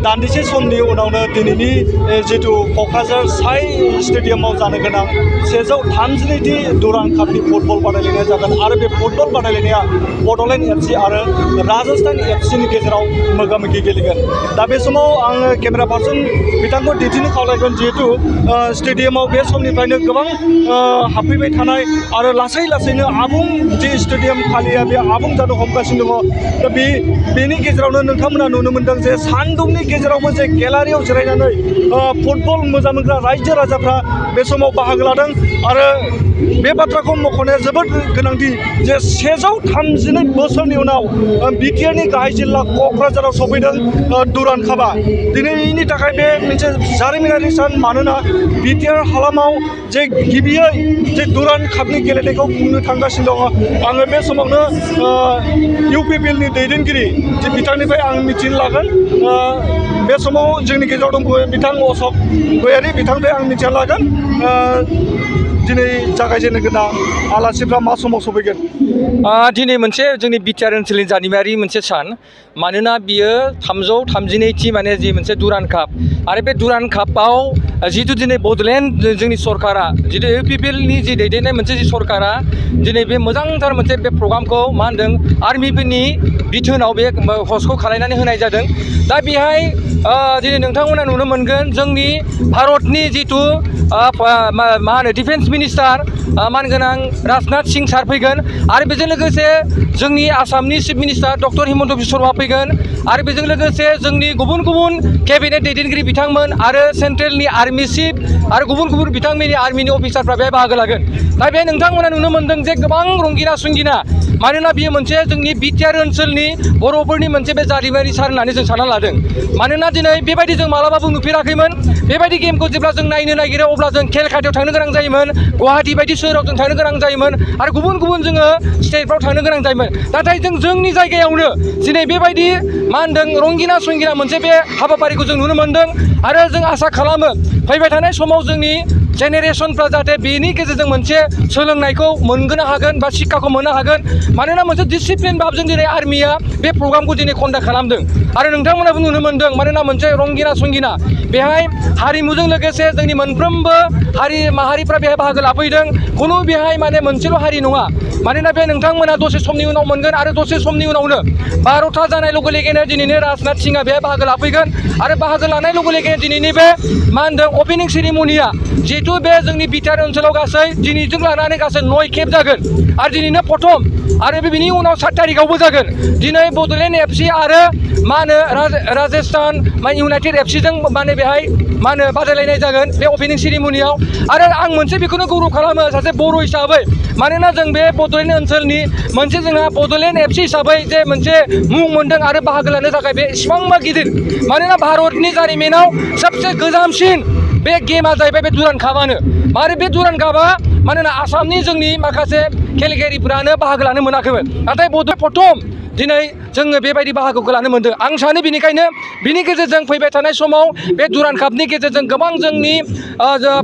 दान्दिसे समनि उनावनो दिनैनि जितु क'क्राझार साइ स्टेडियामाव जानो गोनां 132टी दुरान कापनि फुटबल बादायलायनाय जागोन आरो बे फुटबल बादायलायनाया बड'लेण्ड एफसि आरो राजस्थान एफसिनि गेजेराव मोगा-मोगि गेलेगोन। दा बे समाव आङो केमेरा पार्सन बिथांखौ दिन्थिनो खावलायगोन जिहेतु स्टेडियामाव बे समनिफ्रायनो गोबां हाबफैबाय थानाय आरो लासैनो आबुं जि स्टेडियाम खालिया बे आबुं जानो हमगासिनो दङ। दा बेनि गेजेरावनो नोंथांमोना नुनो मोनदों जे सान्दुंनि गेजेरावबो जे गेलारियाव जिरायनानै फुटबल मोजां मोनग्रा रायजो राजाफ्रा बे समाव बाहागो लादों आरो बे बाथ्राखौ मख'नाया जोबोद गोनांथि जे 132 बोसोरनि उनाव बिटिआरनि गाहाय जिल्ला क'क्राझाराव सफैदों दुरान कापआ। दिनैनि थाखाय बे मोनसे जारिमिनारि सान, मानोना बिटिआर हालामाव जे गिबियै जे दुरान कापनि गेलेनायखौ खुंनो थांगासिनो दङ। आङो बे समावनो इउपिपिएलनि दैदेनगिरि जे बिथांनिफ्राय आं मिथिनो लागोन। बे समाव जोंनि गेजेराव दंबावो बिथां अशक गयारि, बिथांनिफ्राय आं मिथिना लागोन दिनै जागायजेननो गोनां आलासिफ्रा मा समाव सफैगोन। दिनै मोनसे जोंनि बिटिआर ओनसोलनि जारिमिनारि मोनसे सान, मानोना बियो 332थि माने जि मोनसे दुरान काप आरो बे दुरान कापआव जिहेतु दिनै बड'लेण्ड जोंनि सरकारा जितु इउपिपिएलनि जि दैदेननाय मोनसे जि सरकारा दिनै बे मोजांथार मोनसे बे प्रग्रामखौ मा होनदों आर्मिफोरनि बिथोनाव बे हस्टखौ खालामनानै होनाय जादों। दा बेहाय दिनै नोंथांमोना नुनो मोनगोन जोंनि भारतनि जितु मा होनो डिफेन्स मिनिस्टार मानगोनां राजनाथ सिं सार फैगोन आरो बेजों लोगोसे जोंनि आसामनि chief minister doctor Himanta Biswa Sharma फैगोन आरो बेजों लोगोसे जोंनि गुबुन केबिनेट दैदेनगिरि बिथांमोन आरो सेन्ट्रेलनि आर्मि चिफ आरो गुबुन बिथांमोननि आर्मिनि अफिसारफ्रा बेहाय बाहागो लागोन। दा बे नोंथांमोना नुनो मोनदों जे गोबां रंगिना संगिना, मानोना बियो मोनसे जोंनि बिटिआर ओनसोलनि बर'फोरनि मोनसे बे जारिमिनारि सान होननानै जों सानना लादों। मानोना दिनै बेबायदि जों मालाबाबो नुफेराखैमोन। बेबायदि गेमखौ जेब्ला जों नायनो नागिरो अब्ला जों केलकातायाव थांनो गोनां जायोमोन, गुवाहाटी बायदि सोहोराव जों थांनो गोनां जायोमोन आरो गुबुन जोङो स्टेटफ्राव थांनो गोनां जायोमोन। नाथाय जोंनि जायगायावनो दिनै बेबायदि मा होनदों रंगिना संगिना मोनसे बे हाबाफारिखौ जों नुनो मोनदों आरो जों आसा खालामो फैबाय थानाय समाव जोंनि जेनेरेसनफ्रा जाहाथे बेनि गेजेरजों मोनसे सोलोंनायखौ मोनगोनो हागोन बा शिक्षाखौ मोननो हागोन। मानोना मोनसे डिसिप्लिन भाबजों दिनै आर्मिया बे प्रग्रामखौ दिनै कन्डाक्ट खालामदों आरो नोंथांमोनाबो नुनो मोनदों। मानोना मोनसे रंगिना संगिना बेहाय हारिमुजों लोगोसे जोंनि मोनफ्रोमबो हारि माहारिफ्रा बेहाय बाहागो लाफैदों। खुनु बेहाय माने मोनसेल' हारि नङा। मानोना बे नोंथांमोना दसे समनि उनाव मोनगोन आरो दसे समनि उनावनो 12टा जानाय लोगो लोगोनो दिनैनो राजनाथ सिंआ बेहाय बाहागो लाफैगोन आरो बाहागो लानाय लोगो लोगोनो दिनैनि बे मा होनदों अपेनिं सेरिमनिया जिहेतु बे जोंनि बिटिआर ओनसोलाव गासै दिनैजों लानानै गासै 9 खेब जागोन आरो दिनैनो प्रथम आरो बिनि उनाव 7 तारिखआवबो जागोन। दिनै बड'लेण्ड एफसि आरो मा होनो राजस्थान इउनाइटेड एफसिजों माने बेहाय मा होनो बादायलायनाय जागोन बे अपेनिं सेरिमनियाव। आरो आं मोनसे बेखौनो गौरब खालामो सासे बर' हिसाबै, मानोना जों बे बड'लेण्ड ओनसोलनि मोनसे जोंहा बड'लेण्ड एफसि हिसाबै जे मोनसे मुं मोनदों आरो बाहागो लानो थाखाय बे इसिबांबा गिदिर। मानोना भारतनि जारिमिनाव सबसे गोजामसिन बे गेमा जाहैबाय बे दुरान कापआनो। आरो बे दुरान कापआ मानोना आसामनि जोंनि माखासे गेलेगिरिफोरानो बाहागो लानो मोनाखैमोन, नाथाय बड'लेण्ड प्रथम दिनै जोङो बेबायदि बाहागोखौ लानो मोनदों। आं सानो बेनिखायनो बिनि गेजेरजों फैबाय थानाय समाव बे दुरान कापनि गेजेरजों गोबां जोंनि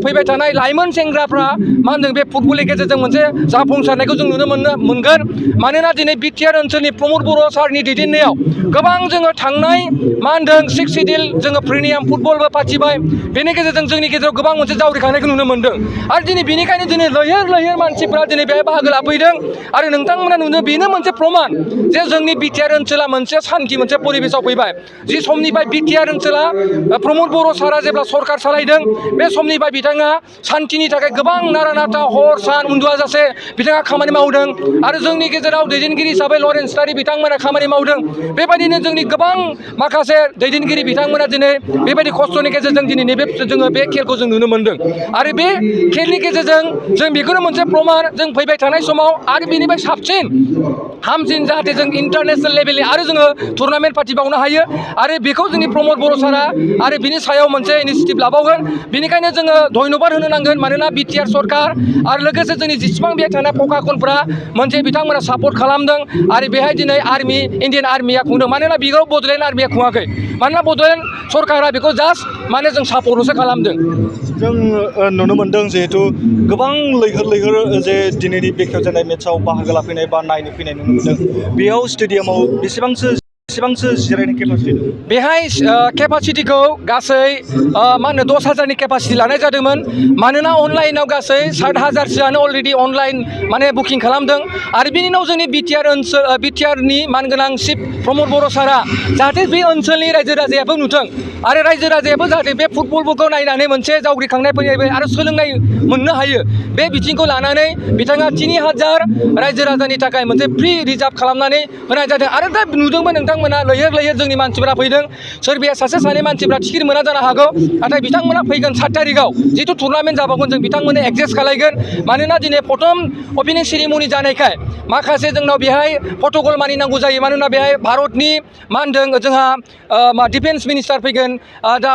फैबाय थानाय लाइमोन सेंग्राफ्रा मा होनदों बे फुटबलनि गेजेरजों मोनसे जाफुंसारनायखौ जों नुनो मोनगोन। मानोना दिनै बिटिआर ओनसोलनि प्रमद बर' सारनि दैदेननायाव गोबां जोङो थांनाय मा होनदों 6 सिडिउल जोङो प्रिमियाम फुटबलबो फाथिबाय। बेनि गेजेरजों जोंनि गेजेराव गोबां मोनसे जावरिखांनायखौ नुनो मोनदों आरो दिनै बेनिखायनो दिनै लैहोर मानसिफ्रा दिनै बेहाय बाहागो लाफैदों आरो नोंथांमोना नुनो बेनो मोनसे प्रमान जे जोंनि बिटिआर ओनसोला मोनसे सान्थि मोनसे परिबेसाव फैबाय। जि समनिफ्राय बिटिआर ओनसोला प्रमद बर' सारा जेब्ला सरकार सालायदों बे समनिफ्राय बिथाङा सान्थिनि थाखाय गोबां नारा नाथा हर सान उन्दुआजासे बिथाङा खामानि मावदों आरो जोंनि गेजेराव दैदेनगिरि हिसाबै लरेन्स नार्जी बिथांमोना खामानि मावदों। बेबायदिनो जोंनि गोबां माखासे दैदेनगिरि बिथांमोना दिनै बेबायदि खस्थ'नि गेजेरजों दिनै नैबे जोङो बे खेलखौ जों नुनो मोनदों आरो बे खेलनि गेजेरजों जों बेखौनो मोनसे प्रमान जों फैबाय थानाय समाव आरो बेनिफ्राय साबसिन हामसिन जाहाथे जों इन्टारनेसनेल लेभेलनि आरो जोङो टुर्नामेन्ट फाथिबावनो हायो आरो बेखौ जोंनि प्रमद बर' सारा आरो बिनि सायाव मोनसे इनिसिएटिभ लाबावगोन। बेनिखायनो जोङो धन्यबाद होनो नांगोन, मानोना बिटिआर सरकार आरो लोगोसे जोंनि जेसेबां बेहाय थानाय प्रखाखनफ्रा मोनसे बिथांमोना सापर्ट खालामदों आरो बेहाय दिनै आर्मि इन्डियान आर्मिया खुंदों। मानोना बेखौ बड'लेण्ड आर्मिया खुङाखै, मानोना बड'लेण्ड सरकारा बेखौ जास्ट माने जों सापर्टल'सो खालामदों। जों नुनो मोनदों जिहेतु गोबां लैहोर जे दिनैनि बेखेवजानाय मेट्सआव बाहागो लाफैनाय बा नायनो फैनाय नुनो मोनदों। बेयाव स्टेडियामाव बेसेबांसो बेसेबांसो जिरायनाय केपासिटि दं? बेहाय केपासिटिखौ गासै मा होनो 10,000नि केपासिटि लानाय जादोंमोन मानोना अनलाइनाव गासै 7,000सोआनो अलरेडि अनलाइन माने बुकिं खालामदों आरो बिनि उनाव जोंनि बिटिआरनि मानगोनां चिफ प्रमद बर' सारा जाहाथे बे ओनसोलनि रायजो राजायाबो नुथों आरो रायजो राजायाबो जाहाथे बे फुटबलखौ नायनानै मोनसे जावग्रिखांनाय फैबाय आरो सोलोंनाय मोननो हायो बे बिथिंखौ लानानै बिथाङा 3,000 रायजो राजानि थाखाय मोनसे फ्रि रिजार्भ खालामनानै होनाय जादों आरो दा नुदोंमोन नोंथांमोना लैहोर लैहोर जोंनि मानसिफोरा फैदों सोरबाया सासे सानै मानसिफ्रा टिकेट मोना जानो हागौ नाथाय बिथांमोना फैगोन 7 तारिखआव जिथु टुर्नामेन्ट जाबावगोन जों बिथांमोननो एडजास्ट खालायगोन मानोना दिनै प्रथम अपेनिं सेरेमनि जानायखाय माखासे जोंनाव बेहाय प्रट'कल मानिनांगौ जायो मानोना बेहाय भारतनि मा होनदों जोंहा डिफेन्स मिनिस्टार फैगोन दा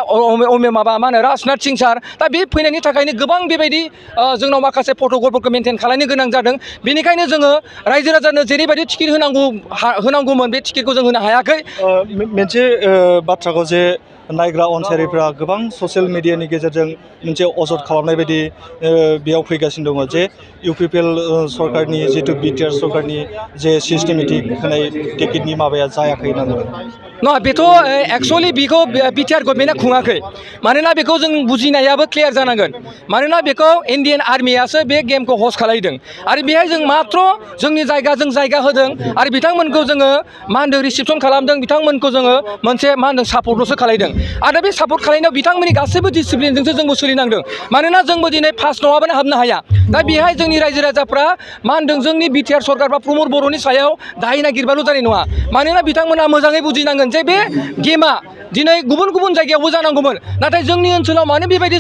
मा होनो राजनाथ सिं सार दा बे फैनायनि थाखायनो गोबां बेबायदि जोंनाव माखासे प्रट'कलफोरखौ मेनटेन खालामनो गोनां जादों बेनिखायनो जोङो रायजो राजानो जेरैबायदि टिकेट होनांगौमोन बे टिकेटखौ जों होनो हायाखै मोनसे बाथ्राखौ जे नायग्रा अनसारिफ्रा गोबां ससियेल मिडियानि गेजेरजों मोनसे अजद खालामनाय बायदि बेयाव फैगासिनो दङ जे इउपिपिएल सरकारनि जितु बिटिआर सरकारनि जे सिस्टेमेटिक होनाय टिकेटनि माबाया जायाखै होननानै नङा बेथ' एक्सुवेलि बेखौ बिटिआर गभर्नमेन्टआ खुङाखै मानोना बेखौ जों बुजिनायाबो क्लियार जानांगोन मानोना बेखौ इन्डियान आर्मियासो बे गेमखौ हस्ट खालायदों आरो बेहाय जों मात्र जोंनि जायगा होदों आरो बिथांमोनखौ जोङो मा होनदों रिसिपसन खालामदों बिथांमोनखौ जोङो मोनसे मा होनदों सापर्टल'सो खालायदों आरो बे सापर्ट खालायनायाव बिथांमोननि गासैबो डिसिप्लिनजोंसो जोंबो सोलिनांदों मानोना जोंबो दिनै पास नङाबानो हाबनो हाया दा बेहाय जोंनि रायजो राजाफ्रा मा होनदों जोंनि बिटिआर सरकार बा प्रमद बर'नि सायाव दाय नागिरबाल' जानाय नङा मानोना बिथांमोना मोजाङै बुजिनांगोन जे बे गेमा दिनै गुबुन गुबुन जायगायावबो जानांगौमोन नाथाय जोंनि ओनसोलाव मानो बेबायदि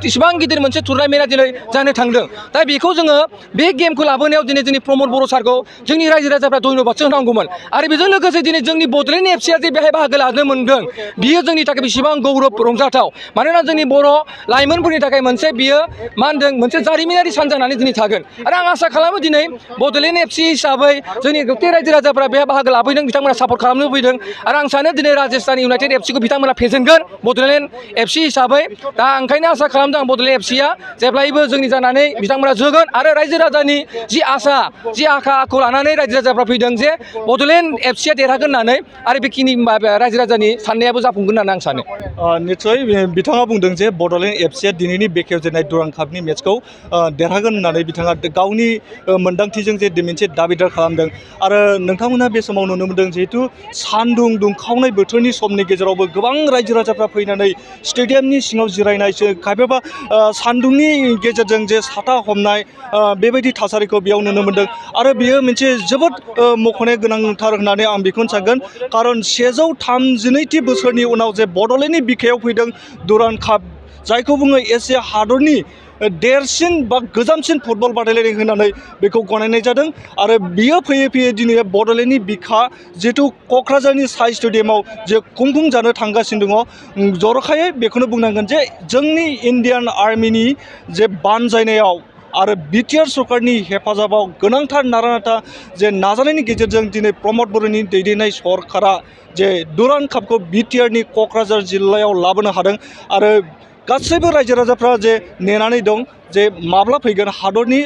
इसिबां गिदिर मोनसे टुर्नामेन्टआ दिनै जानो थांदों दा बेखौ जोङो बे गेमखौ लाबोनायाव दिनै जोंनि प्रमद बर' सारखौ जोंनि रायजो राजाफ्रा धन्यबादसो होनांगौमोन आरो बेजों लोगोसे दिनै जोंनि बड'लेण्ड एफसिआ जे बेहाय बाहागो लानो मोनदों बियो जोंनि थाखाय बेसेबां गौरब रंजाथाव मानोना जोंनि बर' लाइमोनफोरनि थाखाय मोनसे बियो मा होनदों मोनसे जारिमिनारि सान जानानै दिनै थागोन आरो आं आसा खालामो दिनै बड'लेण्ड एफसि हिसाबै जोंनि गोबां रायजो राजाफ्रा बेहाय बाहागो लाफैदों बिथांमोना सापर्ट खालामनो फैदों आरो आं सानो दिनै राजस्थान इउनाइटेड एफसिखौ बिथांमोना फेजेनगोन बड'लेण्ड एफसि हिसाबै दा ओंखायनो आसा खालामदों आं बड'लेण्ड एफसिआ जेब्लायबो जोंनि जानानै बिथांमोना जोगोन आरो रायजो राजानि जि आसा जि आखाखौ लानानै रायजो राजाफ्रा फैदों जे बड'लेण्ड एफसिआ देरहागोन होननानै आरो बेखिनि रायजो राजानि साननायाबो जाफुंगोन होननानै आं सानो निस्सय बिथाङा बुंदों जे बड'लेण्ड एफसिआ दिनैनि बेखेवजेननाय दुरान्ड कापनि मेचखौ देरहागोन होननानै बिथाङा गावनि मोन्दांथिजों जे मोनसे दाबिदार खालामदों आरो नोंथांमोनहा बे समाव नुनो मोनदों जिहेथु सान्दुं दुंखावनाय बोथोरनि समनि गेजेरावबो गोबां रायजो राजाफ्रा फैनानै स्टेडियामनि सिङाव जिरायनायसो खायफाबा सान्दुंनि गेजेरजों जे साथा हमनाय बेबायदि थासारिखौ बेयाव नुनो मोनदों आरो बेयो मोनसे जोबोद मख'नो गोनांथार होननानै आं बेखौनो सानगोन खारन 133 बोसोरनि उनाव जे बड'लेण्डनि बिखायाव फैदों दुरान्ड काप जायखौ बुङो एसिया हादरनि देरसिन बा गोजामसिन फुटबल बादायलायनाय होननानै बेखौ गनायनाय जादों आरो बियो फैयै फैयै दिनै बड'लेण्डनि बिखा जिहेथु क'क्राझारनि साइ स्टेडियामाव जे खुंफुं जानो थांगासिनो दङ जर'खायै बेखौनो बुंनांगोन जे जोंनि इण्डियान आर्मिनि जे बानजायनायाव आरो बिटिआर सरकारनि हेफाजाबाव गोनांथार नारा नाथा जे नाजानायनि गेजेरजों दिनै प्रमद बर'नि दैदेननाय सरकारा जे दुरान्ड कापखौ बिटिआरनि क'क्राझार जिल्लायाव लाबोनो हादों आरो गासैबो रायजो राजाफ्रा जे नेनानै दं जे माब्ला फैगोन हादरनि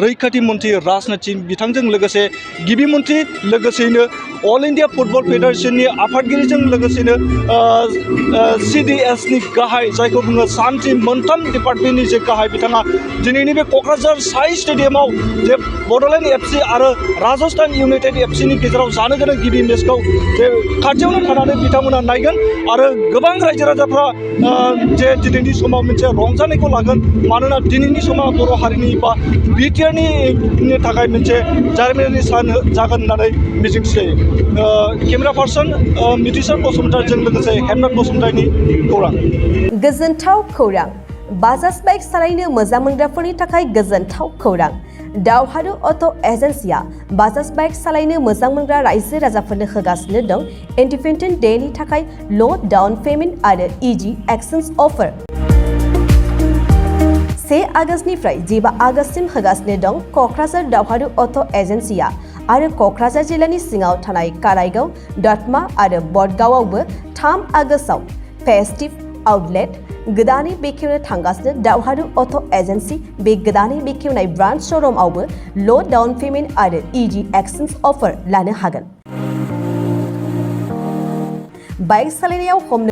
रैखाथि मन्त्रि राजनाथ सिं बिथांजों लोगोसे गिबि मन्त्रि लोगोसेयैनो अल इण्डिया फुटबल फेडारेसननि आफादगिरिजों लोगोसेनो CDSनि गाहाय जायखौ बुङो सानथि मोनथाम डिपार्टमेन्टनि जे गाहाय बिथाङा दिनैनि बे क'क्राझार साइ स्टेडियामाव जे बड'लेण्ड एफसि आरो राजस्थान इउनाइटेड एफसिनि गेजेराव जानो गोनां गिबि मेचखौ जे खाथियावनो थानानै बिथांमोना नायगोन आरो गोबां रायजो राजाफ्रा जे दिनैनि समाव मोनसे रंजानायखौ लागोन मानोना दिनैनि समा बर' हारिनि बा बिटिआरनि थाखाय मोनसे जारिमिनारि सान जागोन होननानै मिजिंथियो केमेरा पार्सन मिथिसार बसुमतारिजों लोगोसे हेमनाथ बसुमतारिनि खौरां गोजोनथाव खौरां बाजाज बाइक सालायनो मोजां मोनग्राफोरनि थाखाय गोजोनथाव खौरां दावहारु अट' एजेन्सिया बाजाज बाइक सालायनो मोजां मोनग्रा रायजो राजाफोरनो होगासिनो दं इन्डिपेन्डेन्ट डेनि थाखाय ल' डाउन पेमेन्ट आरो इजि एक्सचेन्ज अफार 1 आगष्टनिफ्राय 15 आगष्टसिम होगासिनो दं क'क्राझार दावहारु अट' एजेन्सिया आरो क'क्राझार जिल्लानि सिङाव थानाय काराइगाव दतमा आरो बडगावआवबो 3 आगष्टआव फेस्टिभ आउटलेट गोदानै बेखेवनो थांगासिनो दावहारु अट' एजेन्सि बे गोदानै बेखेवनाय ब्रान्च श'रुमआवबो ल' डाउन पेमेन्ट आरो इजि एक्सचेन्ज अफार लानो हागोन बाइक सालायनायाव हमनो